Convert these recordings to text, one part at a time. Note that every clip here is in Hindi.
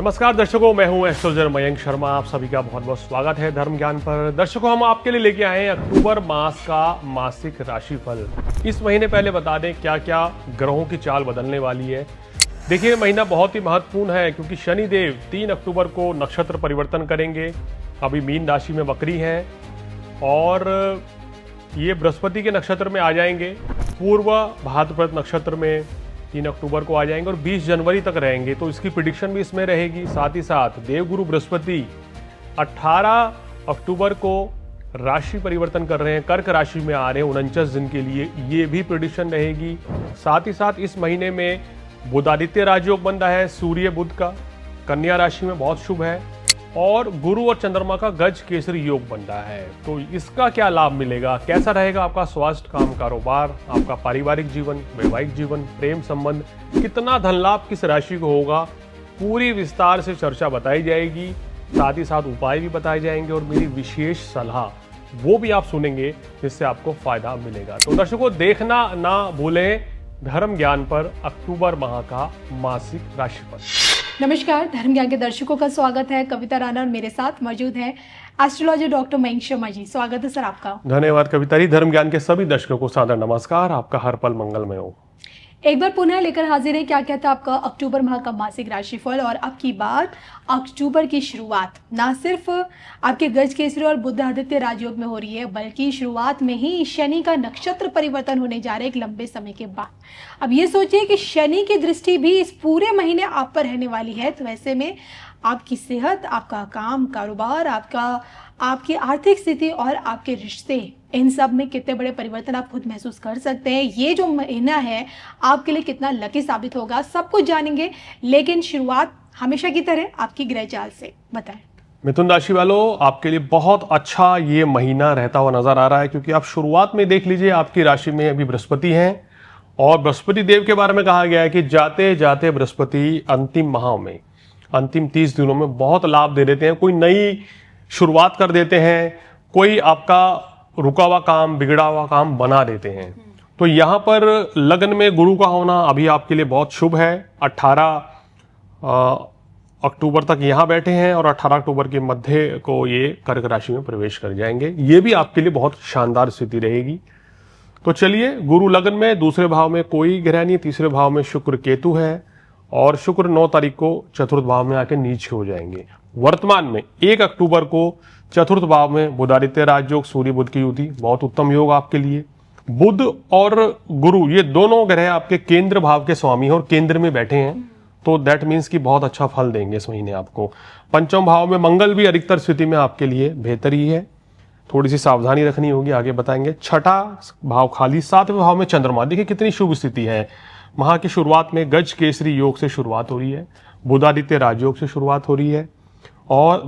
नमस्कार दर्शकों, मैं हूं एस्ट्रोलॉजर मयंक शर्मा। आप सभी का बहुत बहुत स्वागत है धर्म ज्ञान पर। दर्शकों, हम आपके लिए लेके आए हैं अक्टूबर मास का मासिक राशिफल। इस महीने पहले बता दें क्या क्या ग्रहों की चाल बदलने वाली है। देखिए, महीना बहुत ही महत्वपूर्ण है क्योंकि शनिदेव 3 अक्टूबर को नक्षत्र परिवर्तन करेंगे। अभी मीन राशि में वक्री हैं और ये बृहस्पति के नक्षत्र में आ जाएंगे। पूर्व भाद्रपद नक्षत्र में 3 अक्टूबर को आ जाएंगे और 20 जनवरी तक रहेंगे, तो इसकी प्रिडिक्शन भी इसमें रहेगी। साथ ही साथ देवगुरु बृहस्पति 18 अक्टूबर को राशि परिवर्तन कर रहे हैं, कर्क राशि में आ रहे हैं 49 दिन के लिए, ये भी प्रिडिक्शन रहेगी। साथ ही साथ इस महीने में बुधादित्य राजयोग बन रहा है सूर्य बुध का, कन्या राशि में बहुत शुभ है, और गुरु और चंद्रमा का गज केसरी योग बन रहा है। तो इसका क्या लाभ मिलेगा, कैसा रहेगा आपका स्वास्थ्य, काम कारोबार, आपका पारिवारिक जीवन, वैवाहिक जीवन, प्रेम संबंध, कितना धन लाभ किस राशि को होगा, पूरी विस्तार से चर्चा बताई जाएगी। साथ ही साथ उपाय भी बताए जाएंगे और मेरी विशेष सलाह वो भी आप सुनेंगे जिससे आपको फायदा मिलेगा। तो दर्शकों, देखना ना भूलें धर्म ज्ञान पर अक्टूबर माह का मासिक राशिफल। नमस्कार, धर्म ज्ञान के दर्शकों का स्वागत है। कविता राणा और मेरे साथ मौजूद है एस्ट्रोलॉजर डॉक्टर मयंक शर्मा जी। स्वागत है सर आपका। धन्यवाद कविता जी। धर्म ज्ञान के सभी दर्शकों को सादर नमस्कार। आपका हर पल मंगलमय हो। एक बार पुनः लेकर हाजिर है क्या कहता है आपका अक्टूबर माह का मासिक राशिफल। और अब की बात अक्टूबर की शुरुआत ना सिर्फ आपके गज केसरी और बुध आदित्य राजयोग में हो रही है, बल्कि शुरुआत में ही शनि का नक्षत्र परिवर्तन होने जा रहा है एक लंबे समय के बाद। अब ये सोचिए कि शनि की दृष्टि भी इस पूरे महीने आप पर रहने वाली है, तो ऐसे में आपकी सेहत, आपका काम कारोबार, आपकी आर्थिक स्थिति और आपके रिश्ते, इन सब में कितने बड़े परिवर्तन आप खुद महसूस कर सकते हैं। ये जो महीना है आपके लिए कितना लकी साबित होगा, सब कुछ जानेंगे। लेकिन शुरुआत हमेशा की तरह आपकी ग्रह चाल से बताएं। मिथुन राशि वालों, आपके लिए बहुत अच्छा ये महीना रहता हुआ नजर आ रहा है क्योंकि आप शुरुआत में देख लीजिए, आपकी राशि में अभी बृहस्पति हैं और बृहस्पति देव के बारे में कहा गया है कि जाते जाते बृहस्पति अंतिम माह में, अंतिम 30 दिनों में बहुत लाभ दे देते हैं। कोई नई शुरुआत कर देते हैं, कोई आपका रुका हुआ काम, बिगड़ा हुआ काम बना देते हैं। तो यहाँ पर लग्न में गुरु का होना अभी आपके लिए बहुत शुभ है। 18 अक्टूबर तक यहाँ बैठे हैं और 18 अक्टूबर के मध्य को ये कर्क राशि में प्रवेश कर जाएंगे। ये भी आपके लिए बहुत शानदार स्थिति रहेगी। तो चलिए, गुरु लग्न में, दूसरे भाव में कोई ग्रह नहीं, तीसरे भाव में शुक्र केतु है और शुक्र 9 तारीख को चतुर्थ भाव में आके नीचे हो जाएंगे। वर्तमान में 1 अक्टूबर को चतुर्थ भाव में बुधादित्य राजयोग सूर्य बुध की युति, बहुत उत्तम योग आपके लिए। बुध और गुरु ये दोनों ग्रह आपके केंद्र भाव के स्वामी हैं और केंद्र में बैठे हैं, तो दैट मीन्स कि बहुत अच्छा फल देंगे इस महीने आपको। पंचम भाव में मंगल भी अधिकतर स्थिति में आपके लिए बेहतर ही है, थोड़ी सी सावधानी रखनी होगी, आगे बताएंगे। छठा भाव खाली, 7वें भाव में चंद्रमा, देखिए कितनी शुभ स्थिति है। माह की शुरुआत में गज केसरी योग से शुरुआत हो रही है, बुधादित्य राजयोग से शुरुआत हो रही है और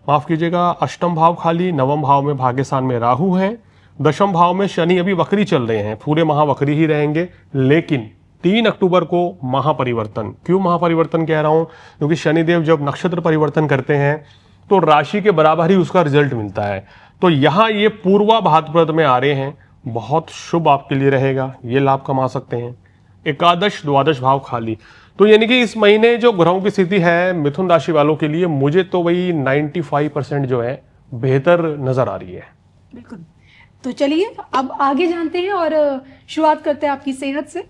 माफ कीजिएगा, अष्टम भाव खाली, नवम भाव में भाग्यस्थान में राहु है, दशम भाव में शनि अभी वक्री चल रहे हैं, पूरे माह वक्री ही रहेंगे। लेकिन 3 अक्टूबर को महापरिवर्तन, क्यों महापरिवर्तन कह रहा हूं, क्योंकि शनिदेव जब नक्षत्र परिवर्तन करते हैं तो राशि के बराबर ही उसका रिजल्ट मिलता है। तो यहाँ ये पूर्वा भाद्रपद में आ रहे हैं, बहुत शुभ आपके लिए रहेगा, ये लाभ कमा सकते हैं। एकादश द्वादश भाव खाली, तो यानी कि इस महीने जो ग्रहों की स्थिति है मिथुन राशि वालों के लिए, मुझे तो वही 95% जो है बेहतर नजर आ रही है। बिल्कुल। तो चलिए अब आगे जानते हैं और शुरुआत करते हैं आपकी सेहत से।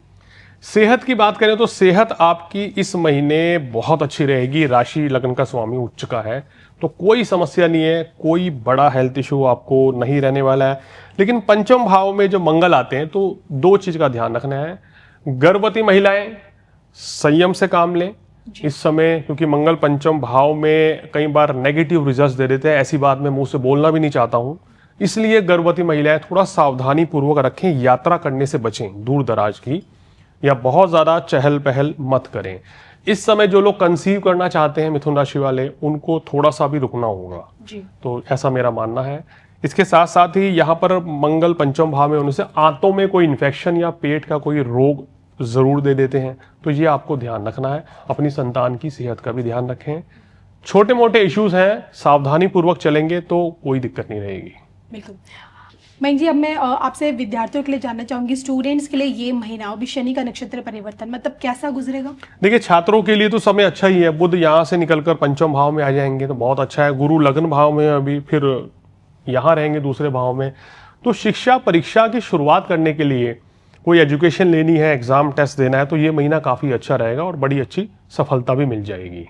सेहत की बात करें तो सेहत आपकी इस महीने बहुत अच्छी रहेगी। राशि लग्न का स्वामी उच्च का है, तो कोई समस्या नहीं है, कोई बड़ा हेल्थ इशू आपको नहीं रहने वाला है। लेकिन पंचम भाव में जो मंगल आते हैं तो 2 चीज का ध्यान रखना है। गर्भवती महिलाएं संयम से काम लें इस समय, क्योंकि मंगल पंचम भाव में कई बार नेगेटिव रिजल्ट दे देते हैं। ऐसी बात मैं मुंह से बोलना भी नहीं चाहता हूं, इसलिए गर्भवती महिलाएं थोड़ा सावधानी पूर्वक रखें, यात्रा करने से बचें दूर दराज की, या बहुत ज्यादा चहल पहल मत करें। इस समय जो लोग कंसीव करना चाहते हैं मिथुन राशि वाले, उनको थोड़ा सा भी रुकना होगा जी। तो ऐसा मेरा मानना है। इसके साथ साथ ही यहाँ पर मंगल पंचम भाव में होने से आंतों में कोई इन्फेक्शन या पेट का कोई रोग जरूर दे देते हैं, तो ये आपको ध्यान रखना है। अपनी संतान की सेहत का भी ध्यान रखें। छोटे मोटे इश्यूज हैं, सावधानी पूर्वक चलेंगे तो कोई दिक्कत नहीं रहेगी। बिल्कुल। मयंक जी, अब मैं आपसे विद्यार्थियों के लिए जानना चाहूंगी, स्टूडेंट्स के लिए ये महीना अभी शनि का नक्षत्र परिवर्तन मतलब कैसा गुजरेगा? देखिए, छात्रों के लिए तो समय अच्छा ही है। बुध यहाँ से निकलकर पंचम भाव में आ जाएंगे तो बहुत अच्छा है। गुरु लग्न भाव में अभी फिर यहाँ रहेंगे दूसरे भाव में। तो शिक्षा परीक्षा की शुरुआत करने के लिए, कोई एजुकेशन लेनी है, एग्जाम टेस्ट देना है, तो ये महीना काफ़ी अच्छा रहेगा और बड़ी अच्छी सफलता भी मिल जाएगी।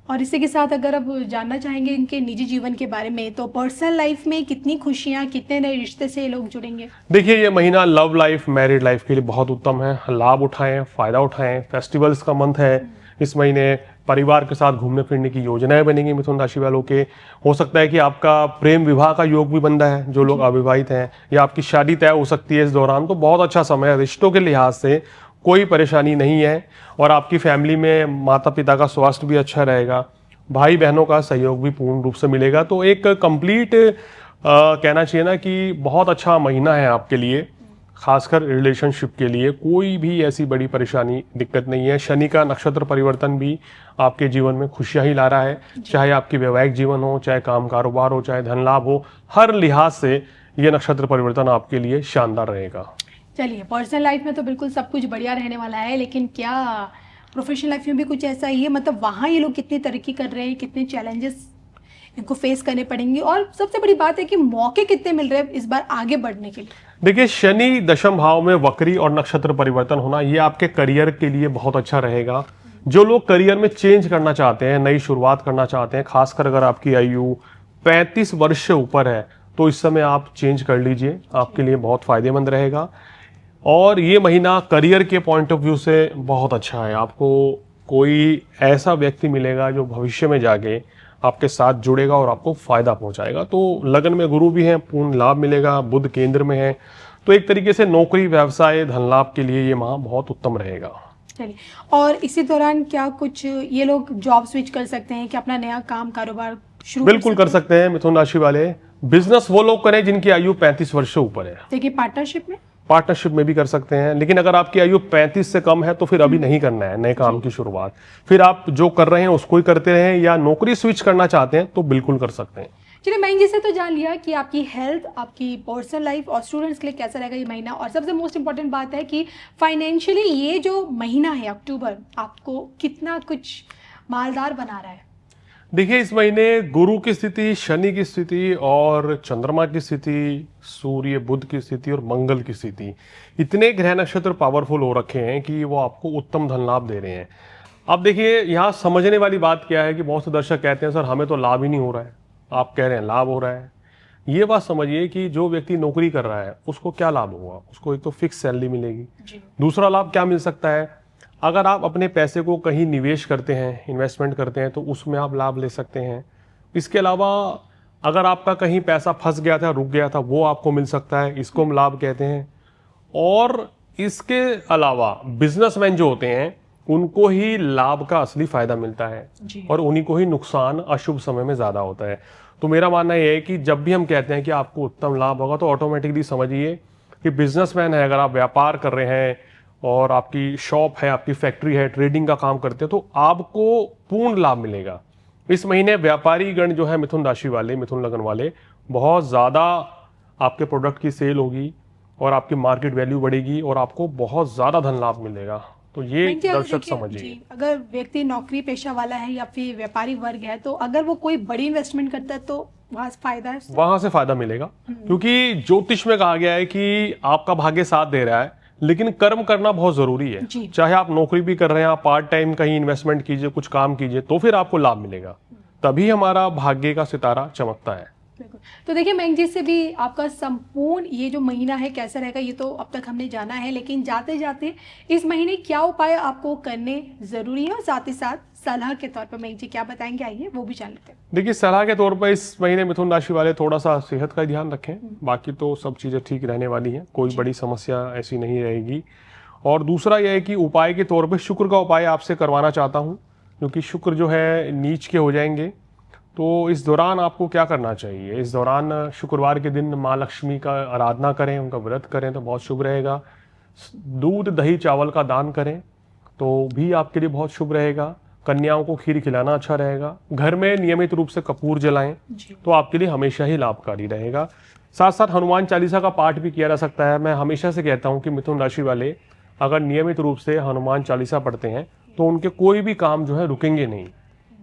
और इसी के साथ अगर अब जानना चाहेंगे इनके निजी जीवन के बारे में, तो पर्सनल लाइफ में कितनी खुशियां, कितने नए रिश्ते से ये लोग जुड़ेंगे? देखिए, ये महीना लव लाइफ, मैरिड लाइफ के लिए बहुत उत्तम है। लाभ उठाएं, फायदा उठाएं। फेस्टिवल्स का मंथ है इस महीने। परिवार के साथ घूमने फिरने की योजनाएं बनेंगी मिथुन राशि वालों के। हो सकता है कि आपका प्रेम विवाह का योग भी बन रहा है, जो लोग अविवाहित हैं, या आपकी शादी तय हो सकती है इस दौरान। तो बहुत अच्छा समय है, रिश्तों के लिहाज से कोई परेशानी नहीं है। और आपकी फैमिली में माता पिता का स्वास्थ्य भी अच्छा रहेगा, भाई बहनों का सहयोग भी पूर्ण रूप से मिलेगा। तो एक कंप्लीट कहना चाहिए ना कि बहुत अच्छा महीना है आपके लिए, खासकर रिलेशनशिप के लिए। कोई भी ऐसी बड़ी परेशानी, दिक्कत नहीं है। शनि का नक्षत्र परिवर्तन भी आपके जीवन में खुशियां ही ला रहा है, चाहे आपकी वैवाहिक जीवन हो, चाहे काम कारोबार हो, चाहे धन लाभ हो। हर लिहाज से ये नक्षत्र परिवर्तन आपके लिए शानदार रहेगा। चलिए, पर्सनल लाइफ में तो बिल्कुल सब कुछ बढ़िया रहने वाला है, लेकिन क्या प्रोफेशनल लाइफ में भी कुछ ऐसा ही है? मतलब वहाँ ये लोग कितनी तरक्की कर रहे हैं, कितने चैलेंजेस इनको फेस करने पड़ेंगे, और सबसे बड़ी बात है कि मौके कितने मिल रहे हैं इस बार आगे बढ़ने के लिए? देखिए, शनि दशम भाव में वक्री और नक्षत्र परिवर्तन होना, ये आपके करियर के लिए बहुत अच्छा रहेगा। जो लोग करियर में चेंज करना चाहते हैं, नई शुरुआत करना चाहते हैं, खासकर अगर आपकी आयु 35 वर्ष से ऊपर है, तो इस समय आप चेंज कर लीजिए, आपके लिए बहुत फायदेमंद रहेगा। और ये महीना करियर के पॉइंट ऑफ व्यू से बहुत अच्छा है। आपको कोई ऐसा व्यक्ति मिलेगा जो भविष्य में जाके आपके साथ जुड़ेगा और आपको फायदा पहुंचाएगा। तो लगन में गुरु भी हैं, पूर्ण लाभ मिलेगा, बुध केंद्र में है। तो एक तरीके से नौकरी, व्यवसाय, धन लाभ के लिए ये माह बहुत उत्तम रहेगा। चलिए, और इसी दौरान क्या कुछ ये लोग जॉब स्विच कर सकते हैं कि अपना नया काम कारोबार शुरू? बिल्कुल कर सकते हैं मिथुन राशि वाले। बिजनेस वो लोग करें जिनकी आयु 35 वर्ष से ऊपर है। देखिए, पार्टनरशिप में भी कर सकते हैं, लेकिन अगर आपकी आयु 35 से कम है तो फिर अभी नहीं करना है नए काम की शुरुआत। फिर आप जो कर रहे हैं उसको ही करते रहें, या नौकरी स्विच करना चाहते हैं तो बिल्कुल कर सकते हैं। चलिए, मयंक जी से तो जान लिया कि आपकी हेल्थ, आपकी पर्सनल लाइफ और स्टूडेंट्स के लिए कैसा रहेगा ये महीना, और सबसे मोस्ट इंपॉर्टेंट बात है कि फाइनेंशियली ये जो महीना है अक्टूबर, आपको कितना कुछ मालदार बना रहा है? देखिए, इस महीने गुरु की स्थिति, शनि की स्थिति और चंद्रमा की स्थिति, सूर्य बुध की स्थिति और मंगल की स्थिति, इतने ग्रह नक्षत्र पावरफुल हो रखे हैं कि वो आपको उत्तम धन लाभ दे रहे हैं। अब देखिए, यहाँ समझने वाली बात क्या है कि बहुत से दर्शक कहते हैं सर हमें तो लाभ ही नहीं हो रहा है, आप कह रहे हैं लाभ हो रहा है। ये बात समझिए कि जो व्यक्ति नौकरी कर रहा है उसको क्या लाभ होगा। उसको एक तो फिक्स सैलरी मिलेगी। दूसरा लाभ क्या मिल सकता है, अगर आप अपने पैसे को कहीं निवेश करते हैं, इन्वेस्टमेंट करते हैं, तो उसमें आप लाभ ले सकते हैं। इसके अलावा अगर आपका कहीं पैसा फंस गया था, रुक गया था, वो आपको मिल सकता है, इसको हम लाभ कहते हैं। और इसके अलावा बिजनेसमैन जो होते हैं उनको ही लाभ का असली फायदा मिलता है और उन्हीं को ही नुकसान अशुभ समय में ज्यादा होता है। तो मेरा मानना यह है कि जब भी हम कहते हैं कि आपको उत्तम लाभ होगा, तो ऑटोमेटिकली समझिए कि बिजनेसमैन है, अगर आप व्यापार कर रहे हैं और आपकी शॉप है, आपकी फैक्ट्री है, ट्रेडिंग का काम करते हैं, तो आपको पूर्ण लाभ मिलेगा। इस महीने व्यापारी गण जो है मिथुन राशि वाले, मिथुन लगन वाले, बहुत ज़्यादा आपके प्रोडक्ट की सेल होगी और आपकी मार्केट वैल्यू बढ़ेगी और आपको बहुत ज़्यादा धन लाभ मिलेगा। तो ये दर्शक समझिए, अगर व्यक्ति नौकरी पेशा वाला है या फिर व्यापारी वर्ग है, तो अगर वो कोई बड़ी इन्वेस्टमेंट करता है तो वहां से फायदा है, वहां से फायदा मिलेगा। क्योंकि ज्योतिष में कहा गया है कि आपका भाग्य साथ दे रहा है, लेकिन कर्म करना बहुत जरूरी है। चाहे आप नौकरी भी कर रहे हैं, आप पार्ट टाइम कहीं इन्वेस्टमेंट कीजिए, कुछ काम कीजिए, तो फिर आपको लाभ मिलेगा। तभी हमारा भाग्य का सितारा चमकता है। तो देखिए, मयंक जी से भी आपका संपूर्ण ये जो महीना है कैसा रहेगा ये तो अब तक हमने जाना है, लेकिन जाते जाते इस महीने क्या उपाय आपको करने जरूरी है, और साथ ही साथ सलाह के तौर पर मयंक जी क्या बताएंगे, आइए वो भी जान लेते हैं। देखिए, सलाह के तौर पर इस महीने मिथुन राशि वाले थोड़ा सा सेहत का ध्यान रखें, बाकी तो सब चीजें ठीक रहने वाली हैं, कोई बड़ी समस्या ऐसी नहीं रहेगी। और दूसरा यह है कि उपाय के तौर पर शुक्र का उपाय आपसे करवाना चाहता हूँ, क्योंकि शुक्र जो है नीच के हो जाएंगे। तो इस दौरान आपको क्या करना चाहिए, इस दौरान शुक्रवार के दिन माँ लक्ष्मी का आराधना करें, उनका व्रत करें तो बहुत शुभ रहेगा। दूध दही चावल का दान करें तो भी आपके लिए बहुत शुभ रहेगा। कन्याओं को खीर खिलाना अच्छा रहेगा। घर में नियमित रूप से कपूर जलाएं तो आपके लिए हमेशा ही लाभकारी रहेगा। साथ साथ हनुमान चालीसा का पाठ भी किया जा सकता है। मैं हमेशा से कहता हूं कि मिथुन राशि वाले अगर नियमित रूप से हनुमान चालीसा पढ़ते हैं तो उनके कोई भी काम जो है रुकेंगे नहीं,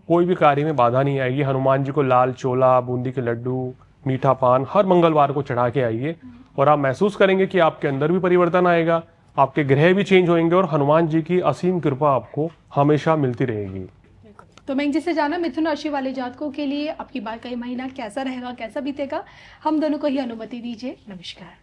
कोई भी कार्य में बाधा नहीं आएगी। हनुमान जी को लाल चोला, बूंदी के लड्डू, मीठा पान हर मंगलवार को चढ़ा के आइए और आप महसूस करेंगे कि आपके अंदर भी परिवर्तन आएगा, आपके ग्रह भी चेंज होंगे और हनुमान जी की असीम कृपा आपको हमेशा मिलती रहेगी। तो मैं जिससे जाना मिथुन राशि वाले जातकों के लिए आपकी बात का ये महीना कैसा रहेगा, कैसा बीतेगा, हम दोनों को ही अनुमति दीजिए। नमस्कार।